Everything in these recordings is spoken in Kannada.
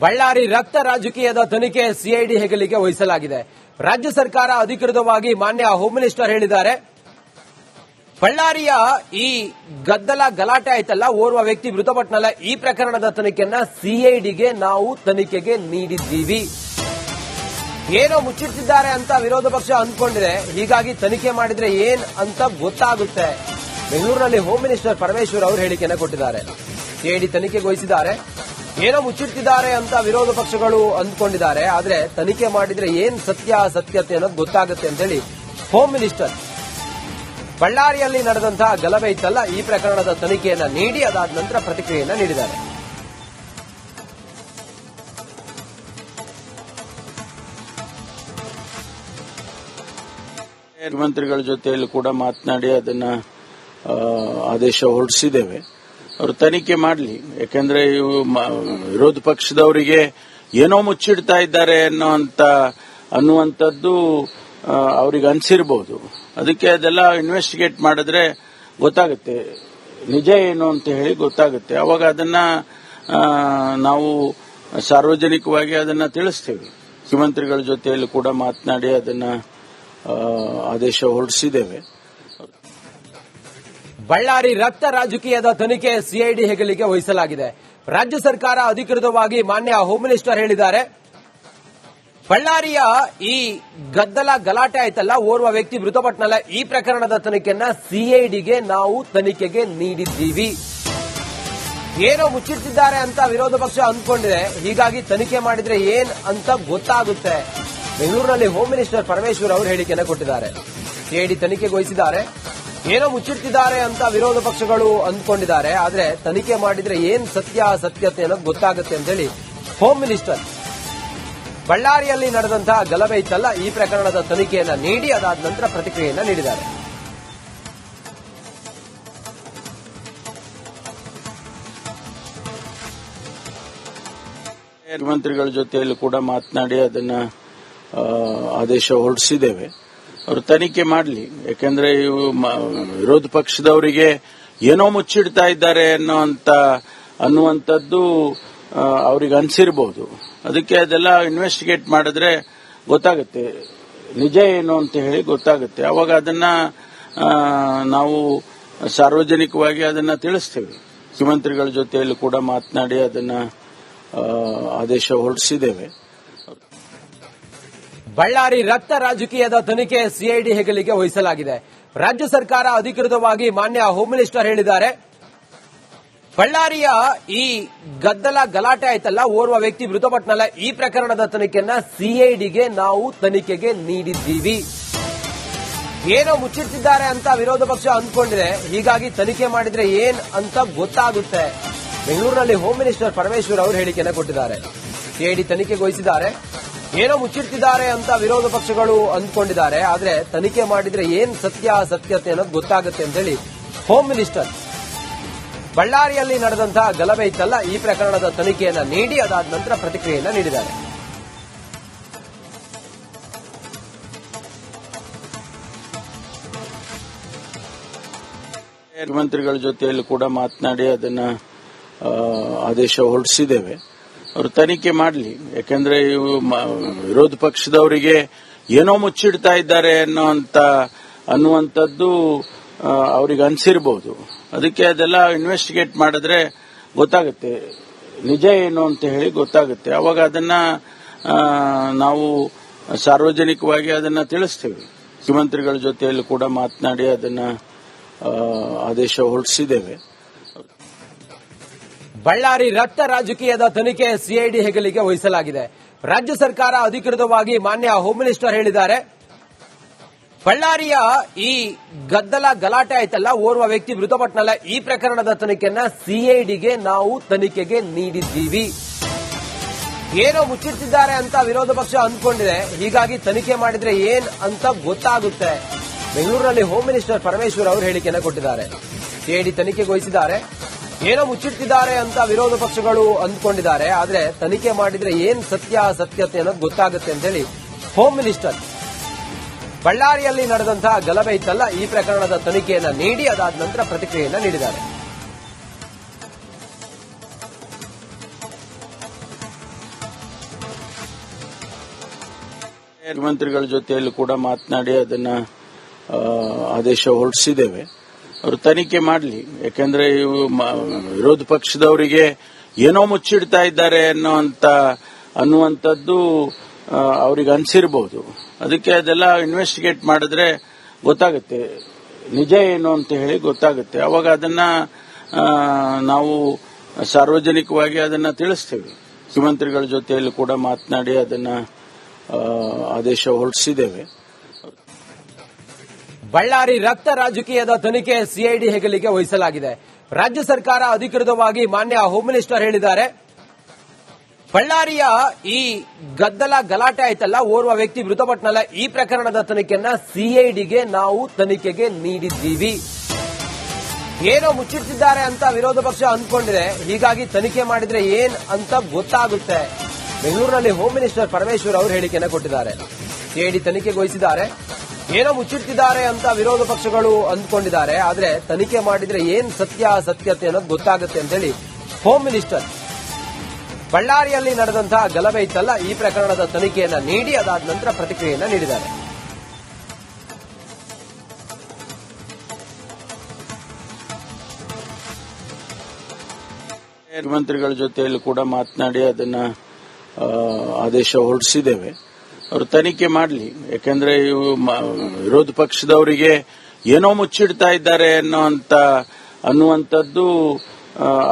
ಬಳ್ಳಾರಿ ರಕ್ತ ರಾಜಕೀಯದ ತನಿಖೆ ಸಿಐಡಿ ಹೆಗಲಿಗೆ ವಹಿಸಲಾಗಿದೆ. ರಾಜ್ಯ ಸರ್ಕಾರ ಅಧಿಕೃತವಾಗಿ ಮಾನ್ಯ ಹೋಮ್ ಮಿನಿಸ್ಟರ್ ಹೇಳಿದ್ದಾರೆ. ಬಳ್ಳಾರಿಯ ಈ ಗಲಾಟೆ ಆಯ್ತಲ್ಲ, ಓರ್ವ ವ್ಯಕ್ತಿ ಮೃತಪಟ್ಟನಲ್ಲ, ಈ ಪ್ರಕರಣದ ತನಿಖೆಯನ್ನ ಸಿಐಡಿಗೆ ನಾವು ತನಿಖೆಗೆ ನೀಡಿದ್ದೀವಿ. ಏನೋ ಮುಚ್ಚಿಟ್ಟಿದ್ದಾರೆ ಅಂತ ವಿರೋಧ ಪಕ್ಷ ಅಂದ್ಕೊಂಡಿದೆ. ಹೀಗಾಗಿ ತನಿಖೆ ಮಾಡಿದ್ರೆ ಏನ್ ಅಂತ ಗೊತ್ತಾಗುತ್ತೆ. ಬೆಂಗಳೂರಿನಲ್ಲಿ ಹೋಮ್ ಮಿನಿಸ್ಟರ್ ಪರಮೇಶ್ವರ್ ಅವರು ಹೇಳಿಕೆಯನ್ನು ಕೊಟ್ಟಿದ್ದಾರೆ. ಸಿಐಡಿ ತನಿಖೆಗೆ ವಹಿಸಿದ್ದಾರೆ. ಏನೋ ಮುಚ್ಚಿಟ್ಟಿದ್ದಾರೆ ಅಂತ ವಿರೋಧ ಪಕ್ಷಗಳು ಅಂದ್ಕೊಂಡಿದ್ದಾರೆ. ಆದ್ರೆ ತನಿಖೆ ಮಾಡಿದ್ರೆ ಏನ್ ಸತ್ಯತೆ ಅನ್ನೋದು ಗೊತ್ತಾಗುತ್ತೆ ಅಂತ ಹೇಳಿ ಹೋಮ್ ಮಿನಿಸ್ಟರ್ ಬಳ್ಳಾರಿಯಲ್ಲಿ ನಡೆದಂತಹ ಗಲಭೆ ಇತ್ತಲ್ಲ, ಈ ಪ್ರಕರಣದ ತನಿಖೆಯನ್ನ ನೀಡಿ ಅದಾದ ನಂತರ ಪ್ರತಿಕ್ರಿಯೆಯನ್ನ ನೀಡಿದ್ದಾರೆ. ಮುಖ್ಯಮಂತ್ರಿಗಳ ಜೊತೆಯಲ್ಲಿ ಕೂಡ ಮಾತನಾಡಿ ಅದನ್ನ ಆದೇಶ ಹೊರಡಿಸಿದ್ದೇವೆ. ಅವರು ತನಿಖೆ ಮಾಡಲಿ. ಯಾಕಂದ್ರೆ ವಿರೋಧ ಪಕ್ಷದವರಿಗೆ ಏನೋ ಮುಚ್ಚಿಡ್ತಾ ಇದ್ದಾರೆ ಅನ್ನುವಂಥದ್ದು ಅವ್ರಿಗೆ ಅನ್ಸಿರ್ಬಹುದು. ಅದಕ್ಕೆ ಅದೆಲ್ಲ ಇನ್ವೆಸ್ಟಿಗೇಟ್ ಮಾಡಿದ್ರೆ ಗೊತ್ತಾಗುತ್ತೆ, ನಿಜ ಏನು ಅಂತ ಹೇಳಿ ಗೊತ್ತಾಗುತ್ತೆ. ಅವಾಗ ಅದನ್ನ ನಾವು ಸಾರ್ವಜನಿಕವಾಗಿ ಅದನ್ನ ತಿಳಿಸ್ತೇವೆ. ಮುಖ್ಯಮಂತ್ರಿಗಳ ಜೊತೆಯಲ್ಲಿ ಕೂಡ ಮಾತನಾಡಿ ಅದನ್ನ ಆದೇಶ ಹೊರಡಿಸಿದ್ದೇವೆ. ಬಳ್ಳಾರಿ ರಕ್ತ ರಾಜಕೀಯದ ತನಿಖೆ ಸಿಐಡಿ ಹೆಗಲಿಗೆ ವಹಿಸಲಾಗಿದೆ. ರಾಜ್ಯ ಸರ್ಕಾರ ಅಧಿಕೃತವಾಗಿ ಮಾನ್ಯ ಹೋಮ್ ಮಿನಿಸ್ಟರ್ ಹೇಳಿದ್ದಾರೆ. ಬಳ್ಳಾರಿಯ ಈ ಗಲಾಟೆ ಆಯ್ತಲ್ಲ, ಓರ್ವ ವ್ಯಕ್ತಿ ಮೃತಪಟ್ಟನಲ್ಲ, ಈ ಪ್ರಕರಣದ ತನಿಖೆಯನ್ನ ಸಿಐಡಿಗೆ ನಾವು ತನಿಖೆಗೆ ನೀಡಿದ್ದೀವಿ. ಏನೋ ಮುಚ್ಚಿಟ್ಟಿದ್ದಾರೆ ಅಂತ ವಿರೋಧ ಪಕ್ಷ ಅಂದ್ಕೊಂಡಿದೆ. ಹೀಗಾಗಿ ತನಿಖೆ ಮಾಡಿದ್ರೆ ಏನ್ ಅಂತ ಗೊತ್ತಾಗುತ್ತೆ. ಬೆಂಗಳೂರಿನಲ್ಲಿ ಹೋಮ್ ಮಿನಿಸ್ಟರ್ ಪರಮೇಶ್ವರ್ ಅವರು ಹೇಳಿಕೆಯನ್ನು ಕೊಟ್ಟಿದ್ದಾರೆ. ಸಿಐಡಿ ತನಿಖೆಗೆ ವಹಿಸಿದ್ದಾರೆ. ಏನೋ ಮುಚ್ಚಿಟ್ಟಿದ್ದಾರೆ ಅಂತ ವಿರೋಧ ಪಕ್ಷಗಳು ಅಂದ್ಕೊಂಡಿದ್ದಾರೆ. ಆದ್ರೆ ತನಿಖೆ ಮಾಡಿದ್ರೆ ಏನ್ ಸತ್ಯತೆ ಅನ್ನೋದು ಗೊತ್ತಾಗುತ್ತೆ ಅಂತ ಹೇಳಿ ಹೋಮ್ ಮಿನಿಸ್ಟರ್ ಬಳ್ಳಾರಿಯಲ್ಲಿ ನಡೆದಂತಹ ಗಲಭೆ ಇತ್ತಲ್ಲ, ಈ ಪ್ರಕರಣದ ತನಿಖೆಯನ್ನ ನೀಡಿ ಅದಾದ ನಂತರ ಪ್ರತಿಕ್ರಿಯೆಯನ್ನ ನೀಡಿದ್ದಾರೆ. ಮುಖ್ಯಮಂತ್ರಿಗಳ ಜೊತೆಯಲ್ಲಿ ಕೂಡ ಮಾತನಾಡಿ ಅದನ್ನ ಆದೇಶ ಹೊರಡಿಸಿದ್ದೇವೆ. ಅವರು ತನಿಖೆ ಮಾಡಲಿ. ಯಾಕಂದ್ರೆ ವಿರೋಧ ಪಕ್ಷದವರಿಗೆ ಏನೋ ಮುಚ್ಚಿಡ್ತಾ ಇದ್ದಾರೆ ಅನ್ನುವಂಥದ್ದು ಅವ್ರಿಗೆ ಅನ್ಸಿರ್ಬಹುದು. ಅದಕ್ಕೆ ಅದೆಲ್ಲ ಇನ್ವೆಸ್ಟಿಗೇಟ್ ಮಾಡಿದ್ರೆ ಗೊತ್ತಾಗುತ್ತೆ, ನಿಜ ಏನು ಅಂತ ಹೇಳಿ ಗೊತ್ತಾಗುತ್ತೆ. ಅವಾಗ ಅದನ್ನ ನಾವು ಸಾರ್ವಜನಿಕವಾಗಿ ಅದನ್ನ ತಿಳಿಸ್ತೇವೆ. ಮುಖ್ಯಮಂತ್ರಿಗಳ ಜೊತೆಯಲ್ಲಿ ಕೂಡ ಮಾತನಾಡಿ ಅದನ್ನ ಆದೇಶ ಹೊರಡಿಸಿದ್ದೇವೆ. ಬಳ್ಳಾರಿ ರಕ್ತ ರಾಜಕೀಯದ ತನಿಖೆ ಸಿಐಡಿ ಹೆಗಲಿಗೆ ವಹಿಸಲಾಗಿದೆ. ರಾಜ್ಯ ಸರ್ಕಾರ ಅಧಿಕೃತವಾಗಿ ಮಾನ್ಯ ಹೋಮ್ ಮಿನಿಸ್ಟರ್ ಹೇಳಿದ್ದಾರೆ. ಬಳ್ಳಾರಿಯ ಈ ಗಲಾಟೆ ಆಯ್ತಲ್ಲ, ಓರ್ವ ವ್ಯಕ್ತಿ ಮೃತಪಟ್ಟನಲ್ಲ, ಈ ಪ್ರಕರಣದ ತನಿಖೆಯನ್ನ ಸಿಐಡಿಗೆ ನಾವು ತನಿಖೆಗೆ ನೀಡಿದ್ದೀವಿ. ಏನೋ ಮುಚ್ಚಿಟ್ಟಿದ್ದಾರೆ ಅಂತ ವಿರೋಧ ಪಕ್ಷ ಅಂದ್ಕೊಂಡಿದೆ. ಹೀಗಾಗಿ ತನಿಖೆ ಮಾಡಿದ್ರೆ ಏನ್ ಅಂತ ಗೊತ್ತಾಗುತ್ತೆ. ಬೆಂಗಳೂರಿನಲ್ಲಿ ಹೋಮ್ ಮಿನಿಸ್ಟರ್ ಪರಮೇಶ್ವರ್ ಅವರು ಹೇಳಿಕೆಯನ್ನು ಕೊಟ್ಟಿದ್ದಾರೆ. ಸಿಐಡಿ ತನಿಖೆಗೆ ವಹಿಸಿದ್ದಾರೆ. ಏನೋ ಮುಚ್ಚಿಟ್ಟಿದ್ದಾರೆ ಅಂತ ವಿರೋಧ ಪಕ್ಷಗಳು ಅಂದ್ಕೊಂಡಿದ್ದಾರೆ. ಆದ್ರೆ ತನಿಖೆ ಮಾಡಿದ್ರೆ ಏನ್ ಸತ್ಯತೆ ಅನ್ನೋದು ಗೊತ್ತಾಗುತ್ತೆ ಅಂತ ಹೇಳಿ ಹೋಮ್ ಮಿನಿಸ್ಟರ್ ಬಳ್ಳಾರಿಯಲ್ಲಿ ನಡೆದಂತಹ ಗಲಭೆ ಇತ್ತಲ್ಲ, ಈ ಪ್ರಕರಣದ ತನಿಖೆಯನ್ನ ನೀಡಿ ಅದಾದ ನಂತರ ಪ್ರತಿಕ್ರಿಯೆಯನ್ನ ನೀಡಿದ್ದಾರೆ. ಮುಖ್ಯಮಂತ್ರಿಗಳ ಜೊತೆಯಲ್ಲಿ ಕೂಡ ಮಾತನಾಡಿ ಅದನ್ನ ಆದೇಶ ಹೊರಡಿಸಿದ್ದೇವೆ. ಅವರು ತನಿಖೆ ಮಾಡಲಿ. ಯಾಕಂದ್ರೆ ವಿರೋಧ ಪಕ್ಷದವರಿಗೆ ಏನೋ ಮುಚ್ಚಿಡ್ತಾ ಇದ್ದಾರೆ ಅನ್ನುವಂಥದ್ದು ಅವ್ರಿಗೆ ಅನ್ಸಿರ್ಬಹುದು. ಅದಕ್ಕೆ ಅದೆಲ್ಲ ಇನ್ವೆಸ್ಟಿಗೇಟ್ ಮಾಡಿದ್ರೆ ಗೊತ್ತಾಗುತ್ತೆ, ನಿಜ ಏನು ಅಂತ ಹೇಳಿ ಗೊತ್ತಾಗುತ್ತೆ. ಅವಾಗ ಅದನ್ನ ನಾವು ಸಾರ್ವಜನಿಕವಾಗಿ ಅದನ್ನ ತಿಳಿಸ್ತೇವೆ. ಮುಖ್ಯಮಂತ್ರಿಗಳ ಜೊತೆಯಲ್ಲಿ ಕೂಡ ಮಾತನಾಡಿ ಅದನ್ನ ಆದೇಶ ಹೊರಡಿಸಿದ್ದೇವೆ. ಬಳ್ಳಾರಿ ರಕ್ತ ರಾಜಕೀಯದ ತನಿಖೆ ಸಿಐಡಿ ಹೆಗಲಿಗೆ ವಹಿಸಲಾಗಿದೆ. ರಾಜ್ಯ ಸರ್ಕಾರ ಅಧಿಕೃತವಾಗಿ ಮಾನ್ಯ ಹೋಮ್ ಮಿನಿಸ್ಟರ್ ಹೇಳಿದ್ದಾರೆ. ಬಳ್ಳಾರಿಯ ಈ ಗಲಾಟೆ ಆಯ್ತಲ್ಲ, ಓರ್ವ ವ್ಯಕ್ತಿ ಮೃತಪಟ್ಟನಲ್ಲ, ಈ ಪ್ರಕರಣದ ತನಿಖೆಯನ್ನ ಸಿಐಡಿಗೆ ನಾವು ತನಿಖೆಗೆ ನೀಡಿದ್ದೀವಿ. ಏನೋ ಮುಚ್ಚಿಟ್ಟಿದ್ದಾರೆ ಅಂತ ವಿರೋಧ ಪಕ್ಷ ಅಂದ್ಕೊಂಡಿದೆ. ಹೀಗಾಗಿ ತನಿಖೆ ಮಾಡಿದ್ರೆ ಏನ್ ಅಂತ ಗೊತ್ತಾಗುತ್ತೆ. ಬೆಂಗಳೂರಿನಲ್ಲಿ ಹೋಮ್ ಮಿನಿಸ್ಟರ್ ಪರಮೇಶ್ವರ್ ಅವರು ಹೇಳಿಕೆಯನ್ನು ಕೊಟ್ಟಿದ್ದಾರೆ. ಸಿಐಡಿ ತನಿಖೆಗೆ ವಹಿಸಿದ್ದಾರೆ. ಏನೋ ಮುಚ್ಚಿಟ್ಟಿದ್ದಾರೆ ಅಂತ ವಿರೋಧ ಪಕ್ಷಗಳು ಅಂದ್ಕೊಂಡಿದ್ದಾರೆ. ಆದ್ರೆ ತನಿಖೆ ಮಾಡಿದ್ರೆ ಏನ್ ಸತ್ಯತೆ ಅನ್ನೋದು ಗೊತ್ತಾಗುತ್ತೆ ಅಂತ ಹೇಳಿ ಹೋಮ್ ಮಿನಿಸ್ಟರ್ ಬಳ್ಳಾರಿಯಲ್ಲಿ ನಡೆದಂತಹ ಗಲಭೆ ಇತ್ತಲ್ಲ, ಈ ಪ್ರಕರಣದ ತನಿಖೆಯನ್ನ ನೀಡಿ ಅದಾದ ನಂತರ ಪ್ರತಿಕ್ರಿಯೆಯನ್ನ ನೀಡಿದ್ದಾರೆ. ಮುಖ್ಯಮಂತ್ರಿಗಳ ಜೊತೆಯಲ್ಲೂ ಕೂಡ ಮಾತನಾಡಿ ಅದನ್ನ ಆದೇಶ ಹೊರಡಿಸಿದ್ದೇವೆ. ಅವರು ತನಿಖೆ ಮಾಡಲಿ. ಯಾಕೆಂದ್ರೆ ಇವು ವಿರೋಧ ಪಕ್ಷದವರಿಗೆ ಏನೋ ಮುಚ್ಚಿಡ್ತಾ ಇದ್ದಾರೆ ಅನ್ನುವಂಥದ್ದು ಅವ್ರಿಗೆ ಅನ್ಸಿರಬಹುದು. ಅದಕ್ಕೆ ಅದೆಲ್ಲ ಇನ್ವೆಸ್ಟಿಗೇಟ್ ಮಾಡಿದ್ರೆ ಗೊತ್ತಾಗುತ್ತೆ, ನಿಜ ಏನು ಅಂತ ಹೇಳಿ ಗೊತ್ತಾಗುತ್ತೆ. ಅವಾಗ ಅದನ್ನ ನಾವು ಸಾರ್ವಜನಿಕವಾಗಿ ಅದನ್ನ ತಿಳಿಸ್ತೇವೆ. ಮುಖ್ಯಮಂತ್ರಿಗಳ ಜೊತೆಯಲ್ಲೂ ಕೂಡ ಮಾತನಾಡಿ ಅದನ್ನ ಆದೇಶ ಹೊರಡಿಸಿದ್ದೇವೆ. ಬಳ್ಳಾರಿ ರಕ್ತ ರಾಜಕೀಯದ ತನಿಖೆ ಸಿಐಡಿ ಹೆಗಲಿಗೆ ವಹಿಸಲಾಗಿದೆ. ರಾಜ್ಯ ಸರ್ಕಾರ ಅಧಿಕೃತವಾಗಿ ಮಾನ್ಯ ಹೋಮ್ ಮಿನಿಸ್ಟರ್ ಹೇಳಿದ್ದಾರೆ. ಬಳ್ಳಾರಿಯ ಈ ಗಲಾಟೆ ಆಯ್ತಲ್ಲ, ಓರ್ವ ವ್ಯಕ್ತಿ ಮೃತಪಟ್ಟನಲ್ಲ, ಈ ಪ್ರಕರಣದ ತನಿಖೆಯನ್ನ ಸಿಐಡಿಗೆ ನಾವು ತನಿಖೆಗೆ ನೀಡಿದ್ದೀವಿ. ಏನೋ ಮುಚ್ಚಿಟ್ಟಿದ್ದಾರೆ ಅಂತ ವಿರೋಧ ಪಕ್ಷ ಅಂದ್ಕೊಂಡಿದೆ. ಹೀಗಾಗಿ ತನಿಖೆ ಮಾಡಿದ್ರೆ ಏನ್ ಅಂತ ಗೊತ್ತಾಗುತ್ತೆ. ಬೆಂಗಳೂರಿನಲ್ಲಿ ಹೋಮ್ ಮಿನಿಸ್ಟರ್ ಪರಮೇಶ್ವರ್ ಅವರು ಹೇಳಿಕೆಯನ್ನು ಕೊಟ್ಟಿದ್ದಾರೆ. ಸಿಐಡಿ ತನಿಖೆಗೆ ವಹಿಸಿದ್ದಾರೆ. ಏನೋ ಮುಚ್ಚಿಟ್ಟಿದ್ದಾರೆ ಅಂತ ವಿರೋಧ ಪಕ್ಷಗಳು ಅಂದ್ಕೊಂಡಿದ್ದಾರೆ. ಆದ್ರೆ ತನಿಖೆ ಮಾಡಿದ್ರೆ ಏನ್ ಸತ್ಯತೆ ಅನ್ನೋದು ಗೊತ್ತಾಗುತ್ತೆ ಅಂತ ಹೇಳಿ ಹೋಮ್ ಮಿನಿಸ್ಟರ್ ಬಳ್ಳಾರಿಯಲ್ಲಿ ನಡೆದಂತಹ ಗಲಭೆ ಇತ್ತಲ್ಲ, ಈ ಪ್ರಕರಣದ ತನಿಖೆಯನ್ನ ನೀಡಿ ಅದಾದ ನಂತರ ಪ್ರತಿಕ್ರಿಯೆಯನ್ನ ನೀಡಿದ್ದಾರೆ. ಮುಖ್ಯಮಂತ್ರಿಗಳ ಜೊತೆಯಲ್ಲೂ ಕೂಡ ಮಾತನಾಡಿ ಅದನ್ನ ಆದೇಶ ಹೊರಡಿಸಿದ್ದೇವೆ. ಅವರು ತನಿಖೆ ಮಾಡಲಿ. ಯಾಕೆಂದ್ರೆ ಇವು ವಿರೋಧ ಪಕ್ಷದವರಿಗೆ ಏನೋ ಮುಚ್ಚಿಡ್ತಾ ಇದ್ದಾರೆ ಅನ್ನುವಂಥದ್ದು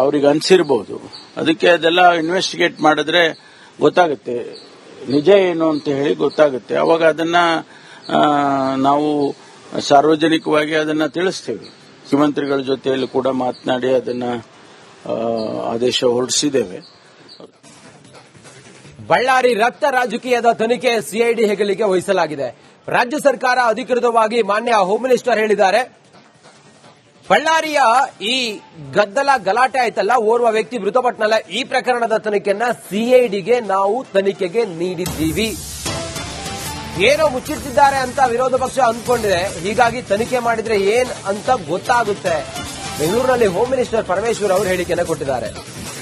ಅವ್ರಿಗೆ ಅನ್ಸಿರಬಹುದು. ಅದಕ್ಕೆ ಅದೆಲ್ಲ ಇನ್ವೆಸ್ಟಿಗೇಟ್ ಮಾಡಿದ್ರೆ ಗೊತ್ತಾಗುತ್ತೆ, ನಿಜ ಏನು ಅಂತ ಹೇಳಿ ಗೊತ್ತಾಗುತ್ತೆ. ಅವಾಗ ಅದನ್ನ ನಾವು ಸಾರ್ವಜನಿಕವಾಗಿ ಅದನ್ನ ತಿಳಿಸ್ತೇವೆ. ಮುಖ್ಯಮಂತ್ರಿಗಳ ಜೊತೆಯಲ್ಲೂ ಕೂಡ ಮಾತನಾಡಿ ಅದನ್ನ ಆದೇಶ ಹೊರಡಿಸಿದ್ದೇವೆ. ಬಳ್ಳಾರಿ ರಕ್ತ ರಾಜಕೀಯದ ತನಿಖೆ ಸಿಐಡಿ ಹೆಗಲಿಗೆ ವಹಿಸಲಾಗಿದೆ. ರಾಜ್ಯ ಸರ್ಕಾರ ಅಧಿಕೃತವಾಗಿ ಮಾನ್ಯ ಹೋಮ್ ಮಿನಿಸ್ಟರ್ ಹೇಳಿದ್ದಾರೆ. ಬಳ್ಳಾರಿಯ ಈ ಗಲಾಟೆ ಆಯ್ತಲ್ಲ, ಓರ್ವ ವ್ಯಕ್ತಿ ಮೃತಪಟ್ಟನಲ್ಲ, ಈ ಪ್ರಕರಣದ ತನಿಖೆಯನ್ನ ಸಿಐಡಿಗೆ ನಾವು ತನಿಖೆಗೆ ನೀಡಿದ್ದೀವಿ. ಏನೋ ಮುಚ್ಚಿಟ್ಟಿದ್ದಾರೆ ಅಂತ ವಿರೋಧ ಪಕ್ಷ ಅಂದ್ಕೊಂಡಿದೆ. ಹೀಗಾಗಿ ತನಿಖೆ ಮಾಡಿದ್ರೆ ಏನ್ ಅಂತ ಗೊತ್ತಾಗುತ್ತೆ. ಬೆಂಗಳೂರಿನಲ್ಲಿ ಹೋಮ್ ಮಿನಿಸ್ಟರ್ ಪರಮೇಶ್ವರ್ ಅವರು ಹೇಳಿಕೆಯನ್ನು ಕೊಟ್ಟಿದ್ದಾರೆ.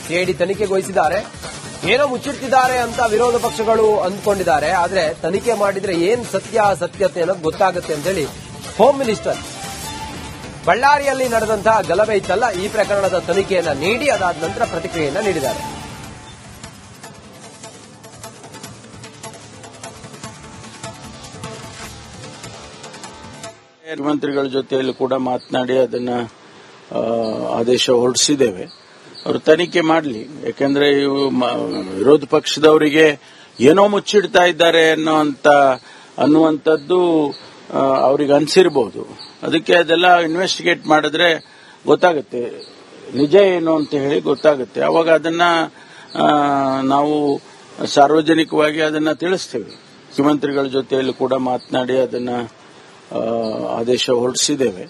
ಸಿಐಡಿ ತನಿಖೆಗೆ ವಹಿಸಿದ್ದಾರೆ. ಏನೋ ಮುಚ್ಚಿಟ್ಟಿದ್ದಾರೆ ಅಂತ ವಿರೋಧ ಪಕ್ಷಗಳು ಅಂದ್ಕೊಂಡಿದ್ದಾರೆ. ಆದ್ರೆ ತನಿಖೆ ಮಾಡಿದ್ರೆ ಏನ್ ಸತ್ಯತೆ ಅನ್ನೋದು ಗೊತ್ತಾಗುತ್ತೆ ಅಂತ ಹೇಳಿ ಹೋಮ್ ಮಿನಿಸ್ಟರ್ ಬಳ್ಳಾರಿಯಲ್ಲಿ ನಡೆದಂತಹ ಗಲಭೆ ಇತ್ತಲ್ಲ, ಈ ಪ್ರಕರಣದ ತನಿಖೆಯನ್ನ ನೀಡಿ ಅದಾದ ನಂತರ ಪ್ರತಿಕ್ರಿಯೆಯನ್ನ ನೀಡಿದ್ದಾರೆ. ಮುಖ್ಯಮಂತ್ರಿಗಳ ಜೊತೆಯಲ್ಲೂ ಕೂಡ ಮಾತನಾಡಿ ಅದನ್ನ ಆದೇಶ ಹೊರಡಿಸಿದ್ದೇವೆ. ಅವರು ತನಿಖೆ ಮಾಡಲಿ. ಯಾಕೆಂದ್ರೆ ಇವು ವಿರೋಧ ಪಕ್ಷದವರಿಗೆ ಏನೋ ಮುಚ್ಚಿಡ್ತಾ ಇದ್ದಾರೆ ಅನ್ನುವಂಥದ್ದು ಅವ್ರಿಗೆ ಅನ್ಸಿರಬಹುದು. ಅದಕ್ಕೆ ಅದೆಲ್ಲ ಇನ್ವೆಸ್ಟಿಗೇಟ್ ಮಾಡಿದ್ರೆ ಗೊತ್ತಾಗುತ್ತೆ, ನಿಜ ಏನು ಅಂತ ಹೇಳಿ ಗೊತ್ತಾಗುತ್ತೆ. ಅವಾಗ ಅದನ್ನ ನಾವು ಸಾರ್ವಜನಿಕವಾಗಿ ಅದನ್ನ ತಿಳಿಸ್ತೇವೆ. ಮುಖ್ಯಮಂತ್ರಿಗಳ ಜೊತೆಯಲ್ಲೂ ಕೂಡ ಮಾತನಾಡಿ ಅದನ್ನ ಆದೇಶ ಹೊರಡಿಸಿದ್ದೇವೆ.